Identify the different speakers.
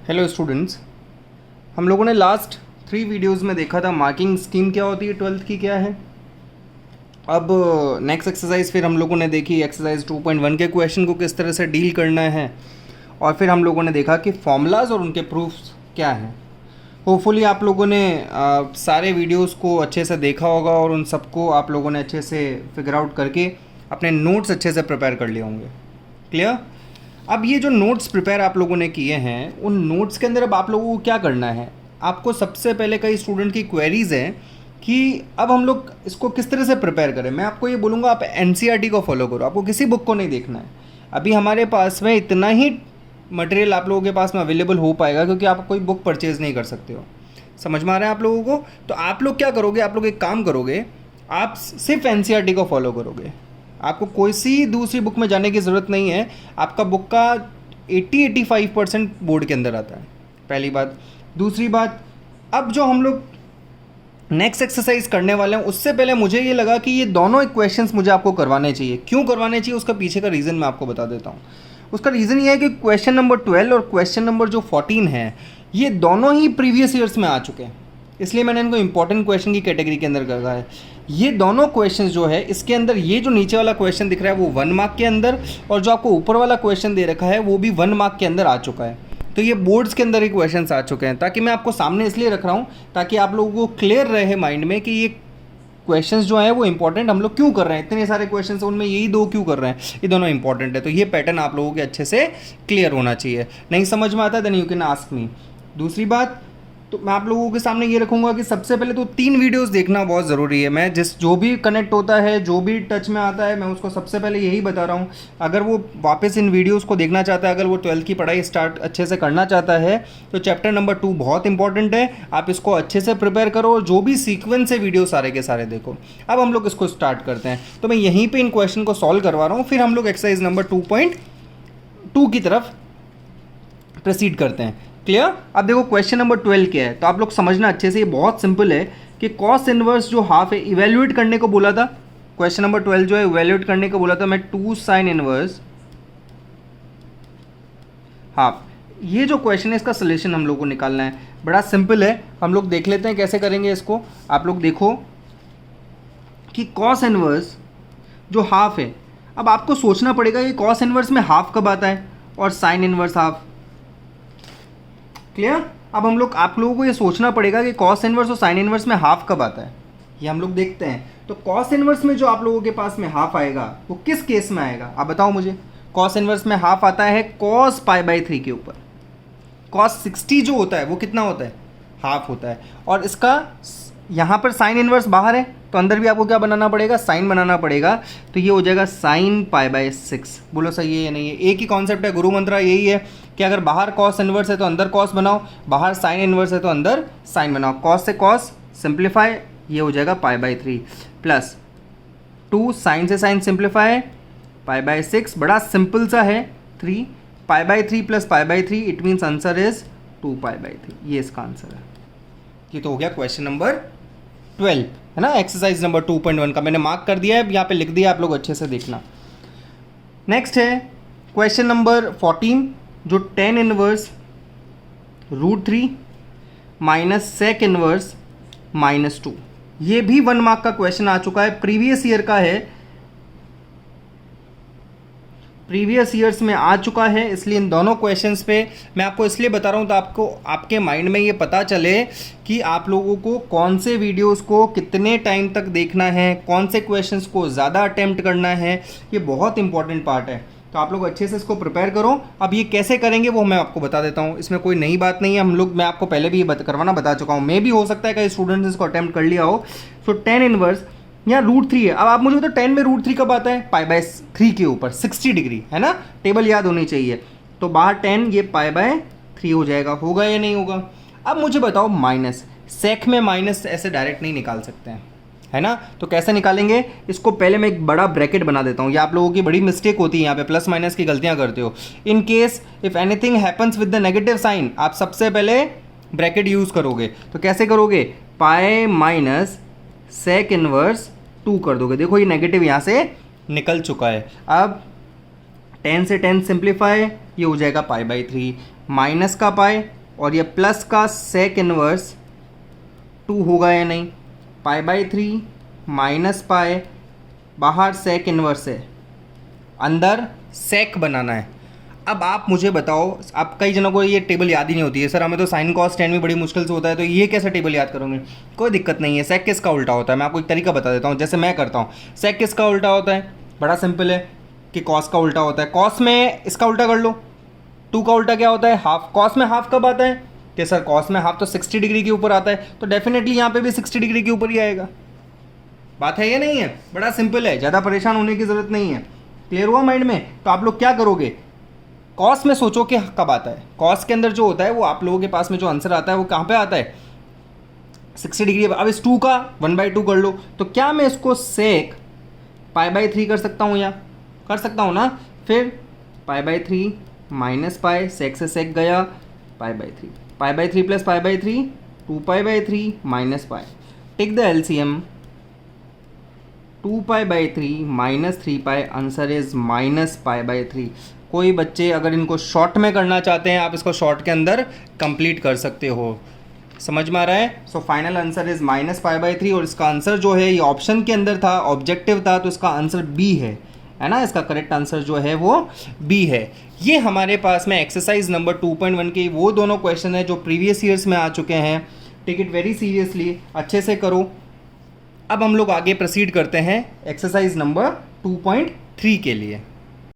Speaker 1: Hello students, हम लोगों ने लास्ट 3 वीडियोस में देखा था मार्किंग स्कीम क्या होती है, 12th की क्या है। अब नेक्स्ट एक्सरसाइज फिर हम लोगों ने देखी एक्सरसाइज 2.1 के क्वेश्चन को किस तरह से डील करना है, और फिर हम लोगों ने देखा कि फॉर्मूलाज और उनके प्रूफ्स क्या हैं। होपफुली आप लोगों ने सारे वीडियोस को अच्छे से देखा होगा और उन सबको आप लोगों ने अच्छे से फिगर आउट करके अपने नोट्स अच्छे से प्रिपेयर कर लिए होंगे। क्लियर? अब ये जो नोट्स प्रिपेयर आप लोगों ने किए हैं, उन नोट्स के अंदर अब आप लोगों को क्या करना है। आपको सबसे पहले कई स्टूडेंट की क्वेरीज़ हैं कि अब हम लोग इसको किस तरह से प्रिपेयर करें। मैं आपको ये बोलूँगा आप एनसीईआरटी को फॉलो करो, आपको किसी बुक को नहीं देखना है। अभी हमारे पास में इतना ही मटेरियल आप लोगों के पास में अवेलेबल हो पाएगा क्योंकि आप कोई बुक परचेज़ नहीं कर सकते हो। समझ में आ रहा है आप लोगों को? तो आप लोग क्या करोगे, आप लोग एक काम करोगे, आप सिर्फ एनसीईआरटी को फॉलो करोगे। आपको कोई सी दूसरी बुक में जाने की ज़रूरत नहीं है। आपका बुक का 80-85% बोर्ड के अंदर आता है, पहली बात। दूसरी बात, अब जो हम लोग नेक्स्ट एक्सरसाइज करने वाले हैं उससे पहले मुझे ये लगा कि ये दोनों क्वेश्चंस मुझे आपको करवाने चाहिए। क्यों करवाने चाहिए उसका पीछे का रीज़न मैं आपको बता देता हूँ। उसका रीज़न ये है कि क्वेश्चन नंबर 12 और क्वेश्चन नंबर जो 14 है, ये दोनों ही प्रीवियस ईयर्स में आ चुके हैं, इसलिए मैंने इनको इंपॉर्टेंट क्वेश्चन की कैटेगरी के अंदर रखा है। ये दोनों क्वेश्चन जो है, इसके अंदर ये जो नीचे वाला क्वेश्चन दिख रहा है वो 1 मार्क के अंदर, और जो आपको ऊपर वाला क्वेश्चन दे रखा है वो भी 1 मार्क के अंदर आ चुका है। तो ये बोर्ड्स के अंदर ही क्वेश्चन आ चुके हैं, ताकि मैं आपको सामने इसलिए रख रहा हूँ ताकि आप लोगों को क्लियर रहे माइंड में कि ये क्वेश्चंस जो हैं वो इंपॉर्टेंट हम लोग क्यों कर रहे हैं। इतने सारे क्वेश्चंस उनमें यही 2 क्यों कर रहे हैं, ये दोनों इंपॉर्टेंट है। तो ये पैटर्न आप लोगों के अच्छे से क्लियर होना चाहिए। नहीं समझ में आता then you can ask me. दूसरी बात, तो मैं आप लोगों के सामने ये रखूँगा कि सबसे पहले तो 3 वीडियोस देखना बहुत ज़रूरी है। मैं जो भी कनेक्ट होता है, जो भी टच में आता है, मैं उसको सबसे पहले यही बता रहा हूँ। अगर वो वापस इन वीडियोस को देखना चाहता है, अगर वो 12th की पढ़ाई स्टार्ट अच्छे से करना चाहता है, तो चैप्टर नंबर 2 बहुत इंपॉर्टेंट है। आप इसको अच्छे से प्रिपेयर करो और जो भी सीक्वेंस है वीडियो सारे के सारे देखो। अब हम लोग इसको स्टार्ट करते हैं। तो मैं यहीं पर इन क्वेश्चन को सॉल्व करवा रहा हूँ, फिर हम लोग एक्सरसाइज नंबर 2.2 की तरफ प्रोसीड करते हैं। क्लियर? अब देखो क्वेश्चन नंबर 12 क्या है, तो आप लोग समझना अच्छे से। ये बहुत सिंपल है कि कॉस इनवर्स जो हाफ है, इवेल्युएट करने को बोला था। क्वेश्चन नंबर 12 जो है इवेल्युएट करने को बोला था मैं 2 साइन इनवर्स हाफ। ये जो क्वेश्चन है इसका सोल्यूशन हम लोग को निकालना है। बड़ा सिंपल है, हम लोग देख लेते हैं कैसे करेंगे इसको। आप लोग देखो कि कॉस इनवर्स जो हाफ है, अब आपको सोचना पड़ेगा कि कॉस इनवर्स में हाफ कब आता है और साइन इनवर्स हाफ। क्लियर? अब हम लोग आप लोगों को ये सोचना पड़ेगा कि कॉस इनवर्स और साइन इनवर्स में हाफ कब आता है, ये हम लोग देखते हैं। तो कॉस इनवर्स में जो आप लोगों के पास में हाफ आएगा वो किस केस में आएगा, आप बताओ मुझे। कॉस इनवर्स में हाफ आता है कॉस π/3 के ऊपर। कॉस 60 जो होता है वो कितना होता है, हाफ होता है। और इसका यहाँ पर साइन इनवर्स बाहर है, तो अंदर भी आपको क्या बनाना पड़ेगा, साइन बनाना पड़ेगा। तो ये हो जाएगा साइन π/6। बोलो सही है या नहीं है? एक ही कॉन्सेप्ट है, गुरु मंत्र यही है कि अगर बाहर कॉस इनवर्स है तो अंदर कॉस बनाओ, बाहर साइन इनवर्स है तो अंदर साइन बनाओ। कॉस से कॉस सिंप्लीफाई, ये हो जाएगा π/3 प्लस 2 साइन से साइन सिंप्लीफाई π/6। बड़ा सिंपल सा है। 3 π/3 plus π/3, it means answer is 2π/3। ये इसका आंसर है। ये तो हो गया क्वेश्चन नंबर 12, है ना। एक्सरसाइज नंबर 2.1 का मैंने मार्क कर दिया है, यहाँ पे लिख दिया, आप लोग अच्छे से देखना। नेक्स्ट है क्वेश्चन नंबर 14 जो tan inverse √3 minus sec inverse -2। ये भी 1 मार्क का क्वेश्चन आ चुका है, प्रीवियस ईयर का है, प्रीवियस ईयर्स में आ चुका है। इसलिए इन दोनों क्वेश्चंस पे मैं आपको इसलिए बता रहा हूँ तो आपको आपके माइंड में ये पता चले कि आप लोगों को कौन से वीडियोस को कितने टाइम तक देखना है, कौन से क्वेश्चंस को ज़्यादा अटेम्प्ट करना है। ये बहुत इंपॉर्टेंट पार्ट है, तो आप लोग अच्छे से इसको प्रिपेयर करो। अब ये कैसे करेंगे वो मैं आपको बता देता हूँ, इसमें कोई नई बात नहीं है। मैं आपको पहले भी ये करवाना बता चुका हूँ। मे भी हो सकता है कई स्टूडेंट्स ने इसको अटैम्प्ट कर लिया हो। सो tan इनवर्स यहाँ √3 है। अब आप मुझे बताओ 10 में √3 कब आता है, π/3 के ऊपर 60 डिग्री, है ना। टेबल याद होनी चाहिए। तो बाहर 10, ये π/3 हो जाएगा। होगा या नहीं होगा? अब मुझे बताओ माइनस, सेक में माइनस ऐसे डायरेक्ट नहीं निकाल सकते हैं, है ना। तो कैसे निकालेंगे इसको, पहले मैं एक बड़ा ब्रैकेट बना देता हूँ। ये आप लोगों की बड़ी मिस्टेक होती है, यहाँ पे प्लस माइनस की गलतियाँ करते हो। In case if anything happens with the negative sign, आप सबसे पहले ब्रैकेट यूज़ करोगे। तो कैसे करोगे, पाई माइनस सेक इनवर्स 2 कर दोगे। देखो ये नेगेटिव यहाँ से निकल चुका है। अब 10 से 10 सिंप्लीफाई, ये हो जाएगा π/3 माइनस का पाई और ये प्लस का सेक इनवर्स 2 होगा या नहीं, π/3 माइनस पाए, बाहर सेक इनवर्स है, अंदर सेक बनाना है। अब आप मुझे बताओ, आप कई जनों को ये टेबल याद ही नहीं होती है, सर हमें तो साइन कॉस टेन भी बड़ी मुश्किल से होता है, तो ये कैसे टेबल याद करोगे? कोई दिक्कत नहीं है, सेक किसका उल्टा होता है मैं आपको एक तरीका बता देता हूँ, जैसे मैं करता हूँ। सेक किसका उल्टा होता है? बड़ा सिंपल है कि कॉस का उल्टा होता है। कॉस में इसका उल्टा कर लो, 2 का उल्टा क्या होता है? हाफ। कॉस में हाफ कब आता है? कि सर कॉस में हाफ तो 60 डिग्री के ऊपर आता है, तो डेफिनेटली यहाँ पे भी 60 डिग्री के ऊपर ही आएगा। बात है ये नहीं है? बड़ा सिंपल है, ज़्यादा परेशान होने की ज़रूरत नहीं है। क्लियर हुआ माइंड में? तो आप लोग क्या करोगे, कॉस में सोचो कि कब आता है। कॉस के अंदर जो होता है वो आप लोगों के पास में जो आंसर आता है वो कहाँ पे आता है? 60 डिग्री। अब इस 2 का 1/2 कर लो, तो क्या मैं इसको सेक π/3 कर सकता हूँ? या कर सकता हूँ ना? फिर π/3 माइनस पाए, सेक से सेक गया, π/3, π/3 प्लस π/3 2π/3 माइनस पाए। Take the LCM, 2π/3 minus 3π, answer is -π/3। कोई बच्चे अगर इनको शॉर्ट में करना चाहते हैं, आप इसको शॉर्ट के अंदर कंप्लीट कर सकते हो। समझ में आ रहा है? सो फाइनल आंसर इज -π/3, और इसका आंसर जो है ये ऑप्शन के अंदर था, ऑब्जेक्टिव था, तो इसका आंसर बी है ना? इसका करेक्ट आंसर जो है वो बी है। ये हमारे पास में एक्सरसाइज नंबर 2.1 के वो दोनों क्वेश्चन है जो प्रीवियस ईयर्स में आ चुके हैं। टेक इट वेरी सीरियसली, अच्छे से करो। अब हम लोग आगे प्रोसीड करते हैं एक्सरसाइज नंबर 2.3 के लिए।